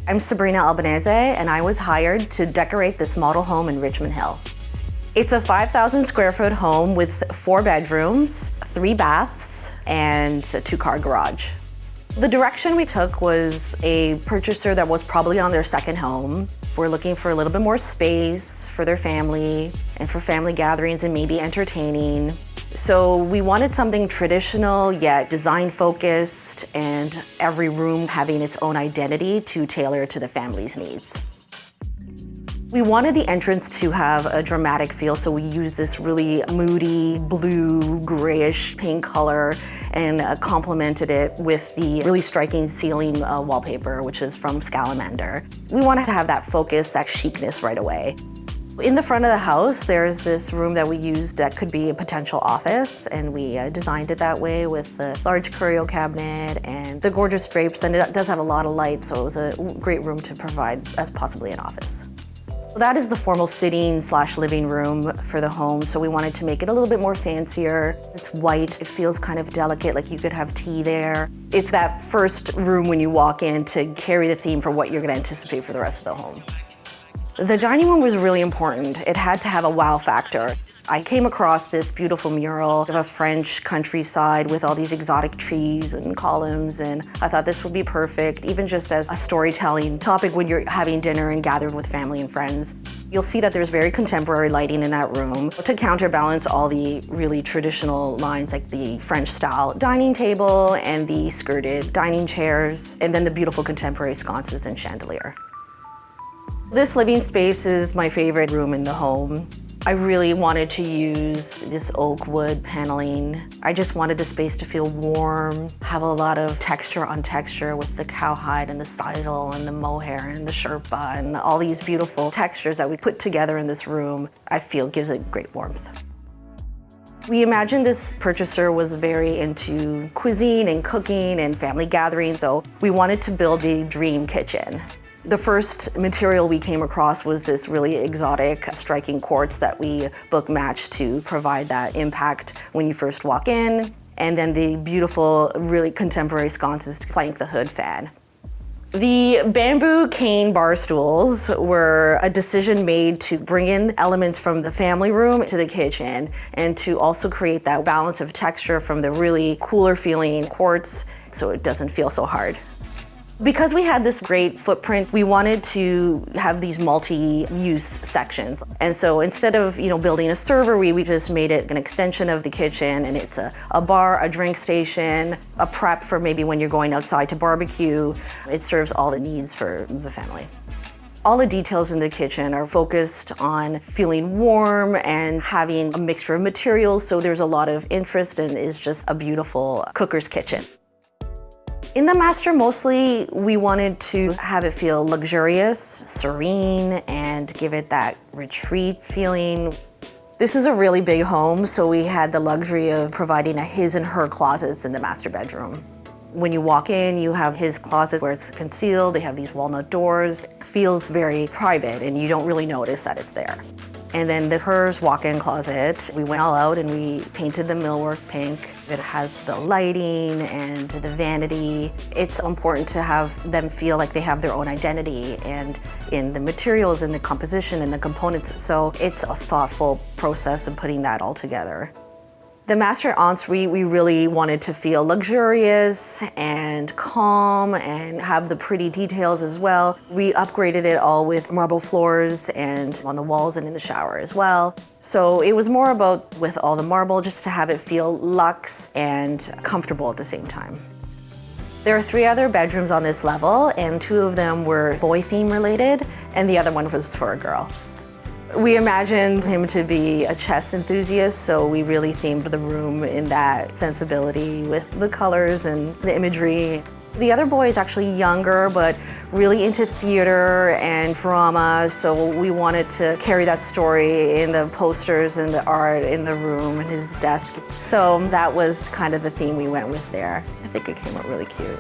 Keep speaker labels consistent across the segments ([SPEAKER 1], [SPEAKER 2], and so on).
[SPEAKER 1] I'm Sabrina Albanese, and I was hired to decorate this model home in Richmond Hill. It's a 5,000 square foot home with 4 bedrooms, 3 baths, and a 2-car garage. The direction we took was a purchaser that was probably on their second home. We're looking for a little bit more space for their family and for family gatherings and maybe entertaining. So we wanted something traditional yet design focused, and every room having its own identity to tailor to the family's needs. We wanted the entrance to have a dramatic feel, so we used this really moody blue, grayish pink color and complemented it with the really striking ceiling wallpaper, which is from Selamat. We wanted to have that focus, that chicness right away. In the front of the house, there's this room that we used that could be a potential office, and we designed it that way with the large curio cabinet and the gorgeous drapes, and it does have a lot of light, so it was a great room to provide as possibly an office. That is the formal sitting/living room for the home, so we wanted to make it a little bit more fancier. It's white, it feels kind of delicate, like you could have tea there. It's that first room when you walk in to carry the theme for what you're gonna anticipate for the rest of the home. The dining room was really important. It had to have a wow factor. I came across this beautiful mural of a French countryside with all these exotic trees and columns, and I thought this would be perfect, even just as a storytelling topic when you're having dinner and gathered with family and friends. You'll see that there's very contemporary lighting in that room to counterbalance all the really traditional lines, like the French style dining table and the skirted dining chairs, and then the beautiful contemporary sconces and chandelier. This living space is my favorite room in the home. I really wanted to use this oak wood paneling. I just wanted the space to feel warm, have a lot of texture on texture with the cowhide and the sisal and the mohair and the sherpa and all these beautiful textures that we put together in this room, I feel gives it great warmth. We imagined this purchaser was very into cuisine and cooking and family gatherings, so we wanted to build the dream kitchen. The first material we came across was this really exotic, striking quartz that we book matched to provide that impact when you first walk in, and then the beautiful, really contemporary sconces to flank the hood fan. The bamboo cane bar stools were a decision made to bring in elements from the family room to the kitchen and to also create that balance of texture from the really cooler feeling quartz so it doesn't feel so hard. Because we had this great footprint, we wanted to have these multi-use sections. And so instead of building a servery, we just made it an extension of the kitchen, and it's a bar, a drink station, a prep for maybe when you're going outside to barbecue. It serves all the needs for the family. All the details in the kitchen are focused on feeling warm and having a mixture of materials, so there's a lot of interest and is just a beautiful cooker's kitchen. In the master, mostly we wanted to have it feel luxurious, serene, and give it that retreat feeling. This is a really big home, so we had the luxury of providing a his and her closets in the master bedroom. When you walk in, you have his closet where it's concealed. They have these walnut doors. It feels very private, and you don't really notice that it's there. And then the hers walk-in closet, we went all out and we painted the millwork pink. It has the lighting and the vanity. It's important to have them feel like they have their own identity and in the materials and the composition and the components. So it's a thoughtful process of putting that all together. The master ensuite, we really wanted to feel luxurious and calm and have the pretty details as well. We upgraded it all with marble floors and on the walls and in the shower as well. So it was more about, with all the marble, just to have it feel luxe and comfortable at the same time. There are 3 other bedrooms on this level, and 2 of them were boy theme related, and the other one was for a girl. We imagined him to be a chess enthusiast, so we really themed the room in that sensibility with the colors and the imagery. The other boy is actually younger, but really into theater and drama, so we wanted to carry that story in the posters and the art in the room and his desk. So that was kind of the theme we went with there. I think it came out really cute.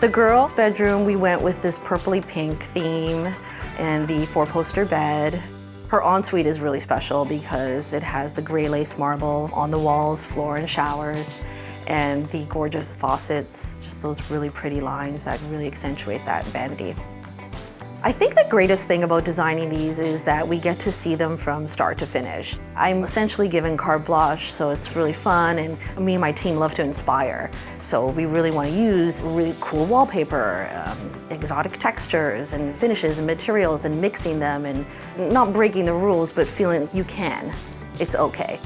[SPEAKER 1] The girls' bedroom, we went with this purpley pink theme and the 4-poster bed. Her ensuite is really special because it has the gray lace marble on the walls, floor, and showers, and the gorgeous faucets, just those really pretty lines that really accentuate that vanity. I think the greatest thing about designing these is that we get to see them from start to finish. I'm essentially given carte blanche, so it's really fun, and me and my team love to inspire. So we really want to use really cool wallpaper, exotic textures and finishes and materials, and mixing them and not breaking the rules, but feeling you can. It's okay.